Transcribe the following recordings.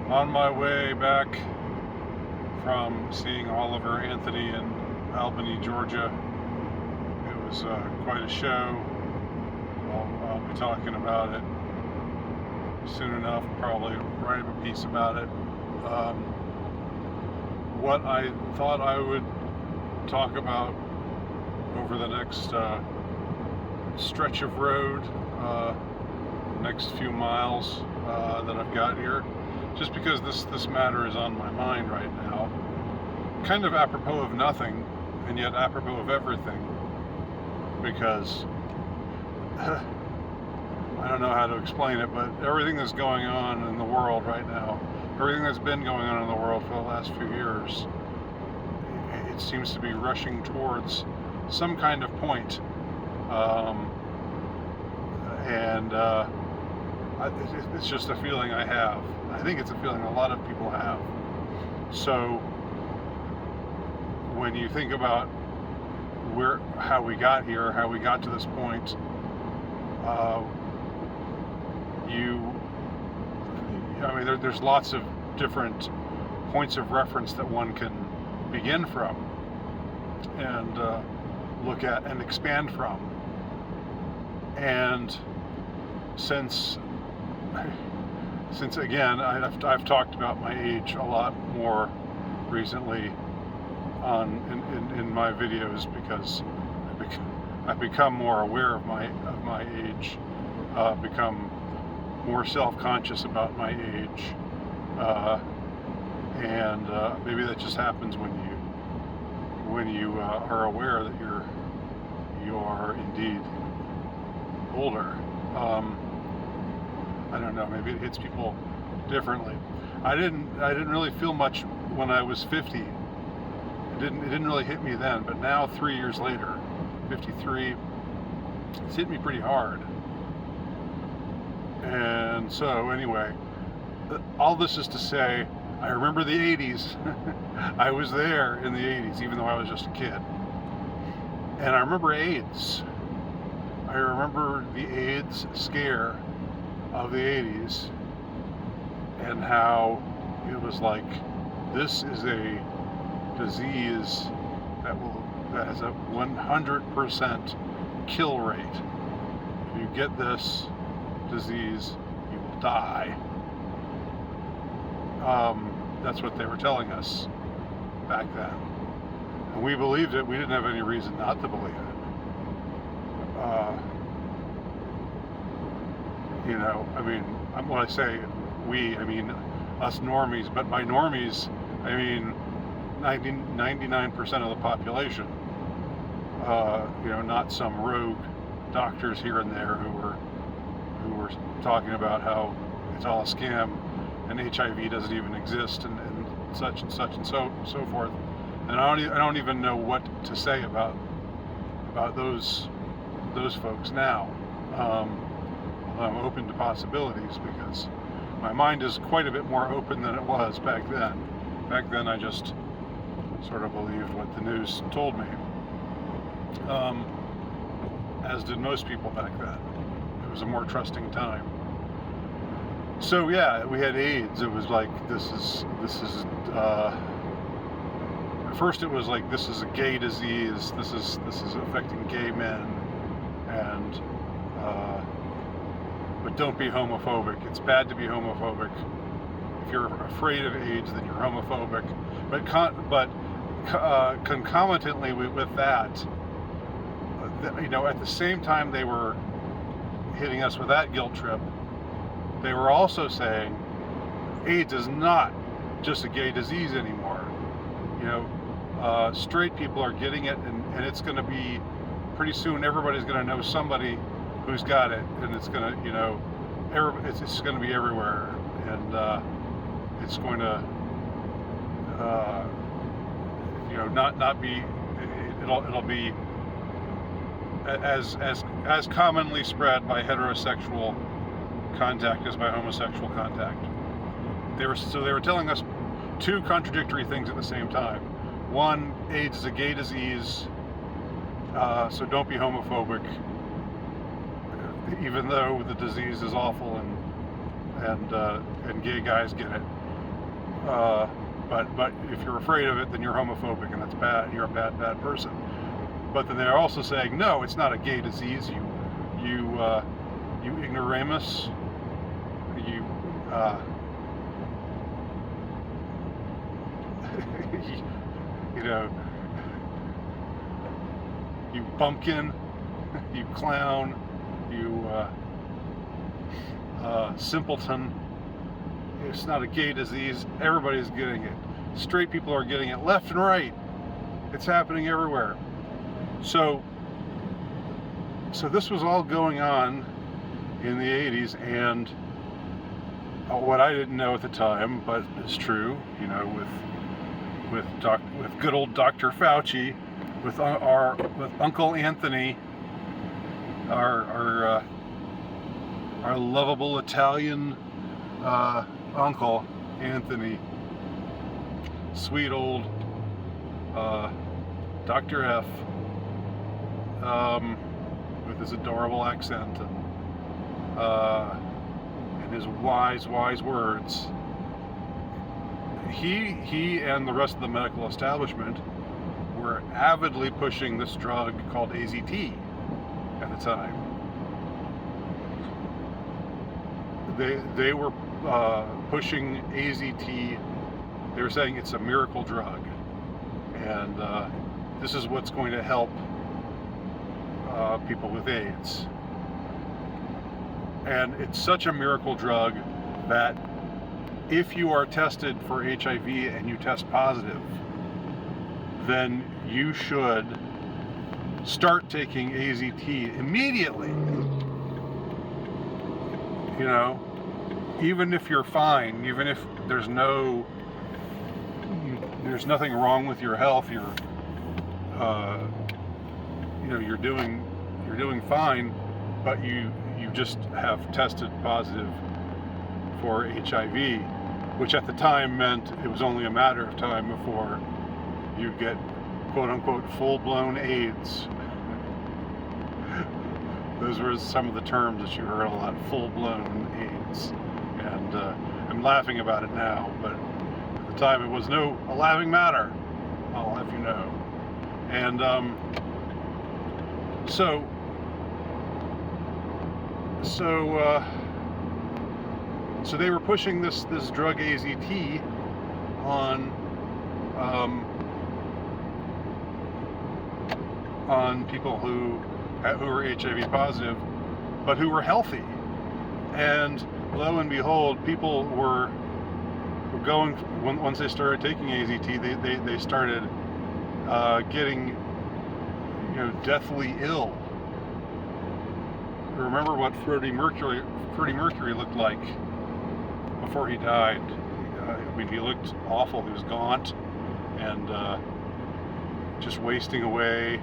On my way back from seeing Oliver Anthony in Albany, Georgia. It was quite a show. I'll be talking about it soon enough, probably write a piece about it. What I thought I would talk about over the next stretch of road, next few miles that I've got here, just because this matter is on my mind right now, kind of apropos of nothing and yet apropos of everything, because I don't know how to explain it, but everything that's going on in the world right now, everything that's been going on in the world for the last few years, it seems to be rushing towards some kind of point. It's just a feeling I have. I think it's a feeling a lot of people have. So when you think about how we got here, how we got to this point, there's lots of different points of reference that one can begin from and look at and expand from. And since again, I've talked about my age a lot more recently in my videos, because I've become more aware of my age, become more self-conscious about my age, and maybe that just happens when you are aware that you are indeed older. I don't know, maybe it hits people differently. I didn't really feel much when I was 50. It didn't really hit me then, but now 3 years later, 53, it's hit me pretty hard. And so anyway, all this is to say, I remember the 80s. I was there in the 80s, even though I was just a kid. And I remember AIDS. I remember the AIDS scare of the 80s, and how it was like, this is a disease that has a 100% kill rate. If you get this disease, you will die. That's what they were telling us back then, and we believed it. We didn't have any reason not to believe it. When I say we, I mean us normies, but by normies, I mean 99% of the population. Not some rogue doctors here and there who were talking about how it's all a scam and HIV doesn't even exist, and such and such and so forth. And I don't even know what to say about those folks now. I'm open to possibilities, because my mind is quite a bit more open than it was back then. Back then I just sort of believed what the news told me, as did most people back then. It was a more trusting time. So yeah, we had AIDS. It was like, this is at first it was like, this is a gay disease, this is affecting gay men, and but don't be homophobic. It's bad to be homophobic. If you're afraid of AIDS, then you're homophobic. But concomitantly with that, at the same time they were hitting us with that guilt trip, they were also saying AIDS is not just a gay disease anymore. Straight people are getting it, and it's going to be, pretty soon everybody's going to know somebody who's got it, and it's going to, it's going to be everywhere, and it's going to, not be, it'll be as commonly spread by heterosexual contact as by homosexual contact. They were telling us two contradictory things at the same time. One, AIDS is a gay disease, so don't be homophobic, even though the disease is awful and gay guys get it. But if you're afraid of it, then you're homophobic, and that's bad. You're a bad person. But then they're also saying, no, it's not a gay disease. You ignoramus. You you know, you bumpkin, you clown, you simpleton. It's not a gay disease. Everybody's getting it. Straight people are getting it left and right. It's happening everywhere. So this was all going on in the 80s, and what I didn't know at the time, but it's true, you know, with good old Dr. Fauci, with Uncle Anthony, our lovable Italian Uncle Anthony, sweet old Dr. F, with his adorable accent and his wise words. He and the rest of the medical establishment were avidly pushing this drug called AZT at the time. They were pushing AZT. They were saying it's a miracle drug, and this is what's going to help people with AIDS. And it's such a miracle drug that if you are tested for HIV and you test positive, then you should start taking AZT immediately. You know, even if you're fine, even if there's nothing wrong with your health, you're doing fine, but you just have tested positive for HIV, which at the time meant it was only a matter of time before you'd get quote-unquote full-blown AIDS. Those were some of the terms that you heard a lot, full-blown AIDS. And I'm laughing about it now, but at the time it was a laughing matter, I'll have you know. And so they were pushing this drug AZT on people who were HIV positive, but who were healthy. And lo and behold, people were going, once they started taking AZT, they started getting, you know, deathly ill. Remember what Freddie Mercury looked like before he died. I mean, he looked awful. He was gaunt and just wasting away.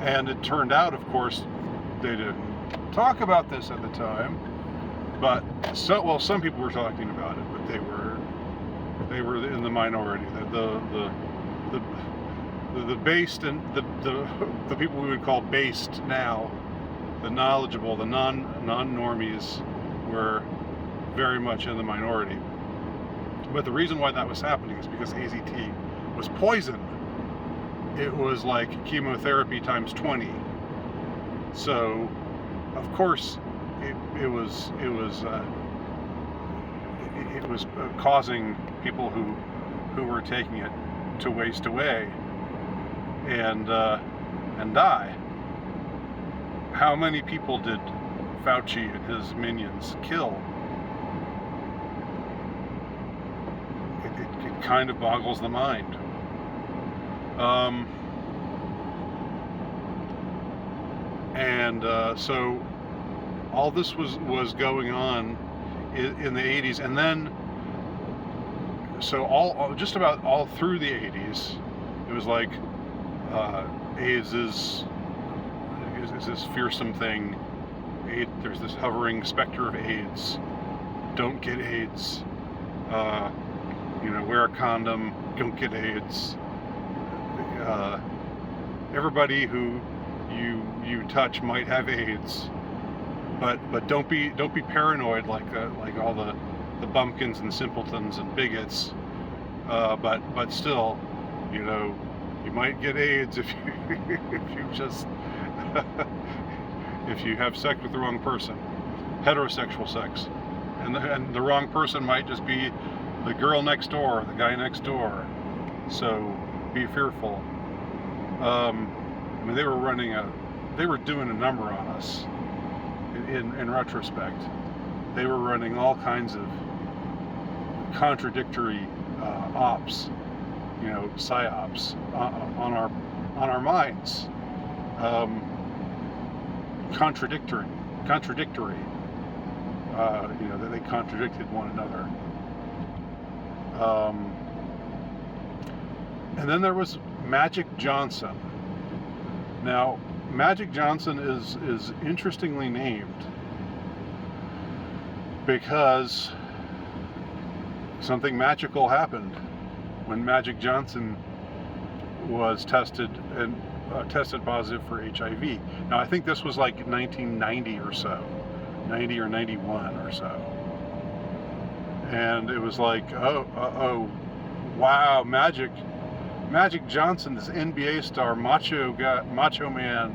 And it turned out, of course, they didn't talk about this at the time, but some people were talking about it, but they were in the minority. The based and the people we would call based now, the knowledgeable, the non-normies, were very much in the minority. But the reason why that was happening is because AZT was poison. It was like chemotherapy times 20. So, of course, it was causing people who were taking it to waste away and die. How many people did Fauci and his minions kill? It kind of boggles the mind. So all this was going on in the 80s, and then so just about all through the 80s, it was like AIDS is this fearsome thing. There's this hovering specter of AIDS. Don't get AIDS. Wear a condom. Don't get AIDS. Everybody who you touch might have AIDS. but don't be paranoid like all the bumpkins and simpletons and bigots. But still, you know, you might get AIDS if you if you just if you have sex with the wrong person, heterosexual sex, and the wrong person might just be the girl next door, the guy next door. So be fearful. I mean, they were doing a number on us. In retrospect, they were running all kinds of contradictory ops, you know, psyops on our minds. Contradictory. You know, that they contradicted one another. And then there was Magic Johnson. Now, Magic Johnson is interestingly named because something magical happened when Magic Johnson was tested positive for HIV. Now, I think this was like 1990 or so, 90 or 91 or so, and it was like, oh, wow, Magic Johnson, this NBA star, macho man,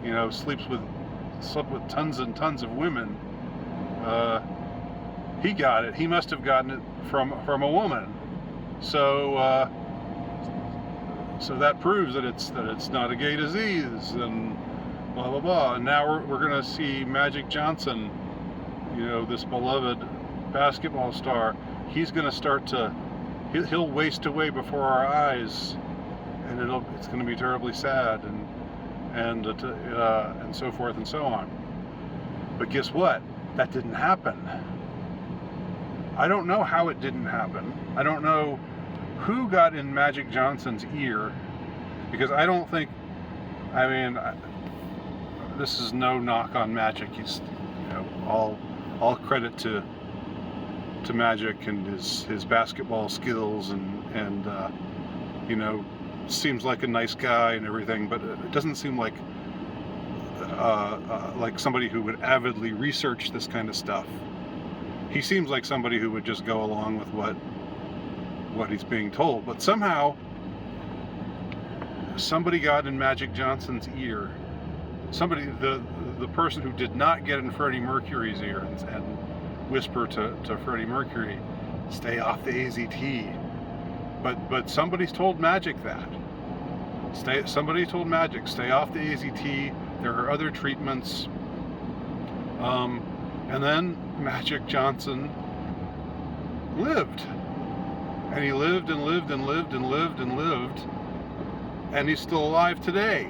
you know, slept with tons and tons of women. He got it. He must have gotten it from a woman. So so that proves that it's not a gay disease, and blah blah blah. And now we're gonna see Magic Johnson, you know, this beloved basketball star. He's gonna start to he'll waste away before our eyes, and it's going to be terribly sad, and so forth and so on. But guess what? That didn't happen. I don't know how it didn't happen. I don't know who got in Magic Johnson's ear, because I don't think. I mean, this is no knock on Magic. He's, you know, all credit to Magic and his basketball skills, and you know, seems like a nice guy and everything, but it doesn't seem like somebody who would avidly research this kind of stuff. He seems like somebody who would just go along with what he's being told. But somehow somebody got in Magic Johnson's ear. Somebody, the person who did not get in Freddie Mercury's ear and whisper to Freddie Mercury, stay off the AZT. But somebody's told Magic that. Somebody told Magic, stay off the AZT. There are other treatments. And then Magic Johnson lived. And he lived and lived and lived and lived and lived. And he's still alive today.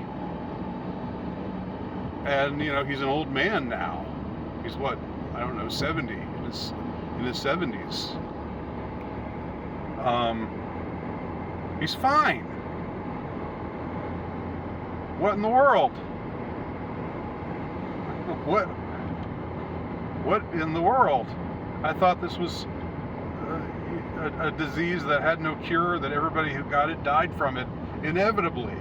And, you know, he's an old man now. He's what? I don't know, 70, in his 70s. He's fine. What in the world? What in the world? I thought this was a disease that had no cure, that everybody who got it died from it inevitably.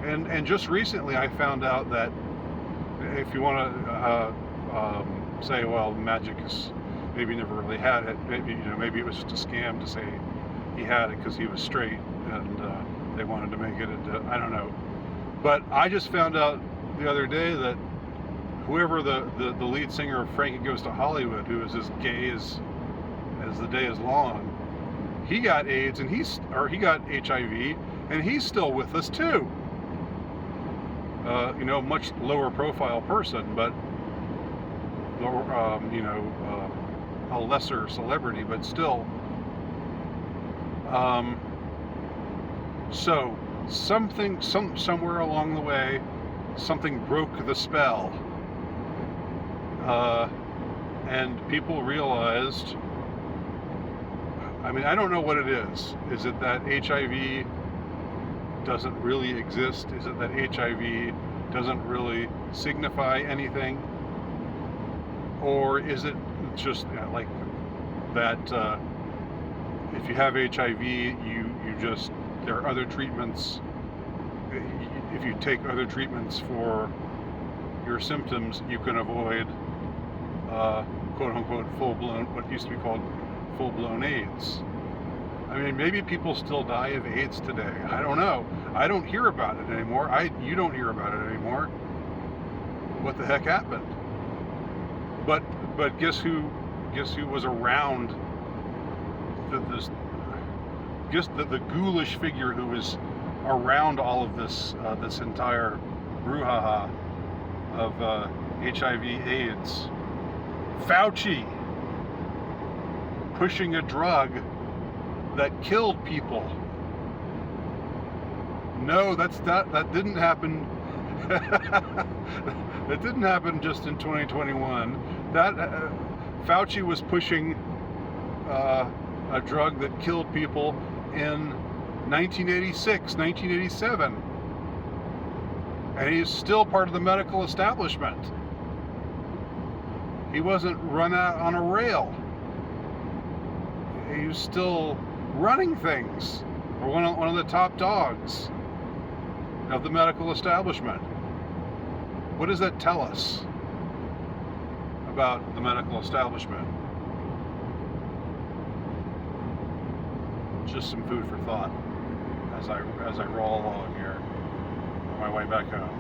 And just recently I found out that if you want to say, well, Magic is maybe never really had it. Maybe it was just a scam to say he had it because he was straight, and they wanted to make it into, I don't know. But I just found out the other day that whoever the lead singer of Frankie Goes to Hollywood, who is as gay as the day is long, he got AIDS and he got HIV, and he's still with us too. You know, much lower profile person, but a lesser celebrity, but still. So somewhere along the way, something broke the spell, and people realized. I mean, I don't know what it is. Is it that HIV doesn't really exist? Is it that HIV doesn't really signify anything? Or is it just like that if you have HIV, there are other treatments. If you take other treatments for your symptoms, you can avoid quote unquote full-blown, what used to be called full-blown AIDS. I mean, maybe people still die of AIDS today. I don't know. I don't hear about it anymore. You don't hear about it anymore. What the heck happened? But guess who was around the ghoulish figure who was around all of this this entire brouhaha of HIV/AIDS? Fauci, pushing a drug that killed people. No, that didn't happen. That didn't happen just in 2021. That Fauci was pushing a drug that killed people in 1986, 1987, and he's still part of the medical establishment. He wasn't run out on a rail. He was still running things, or one of the top dogs of the medical establishment. What does that tell us about the medical establishment? Just some food for thought as I roll along here on my way back home.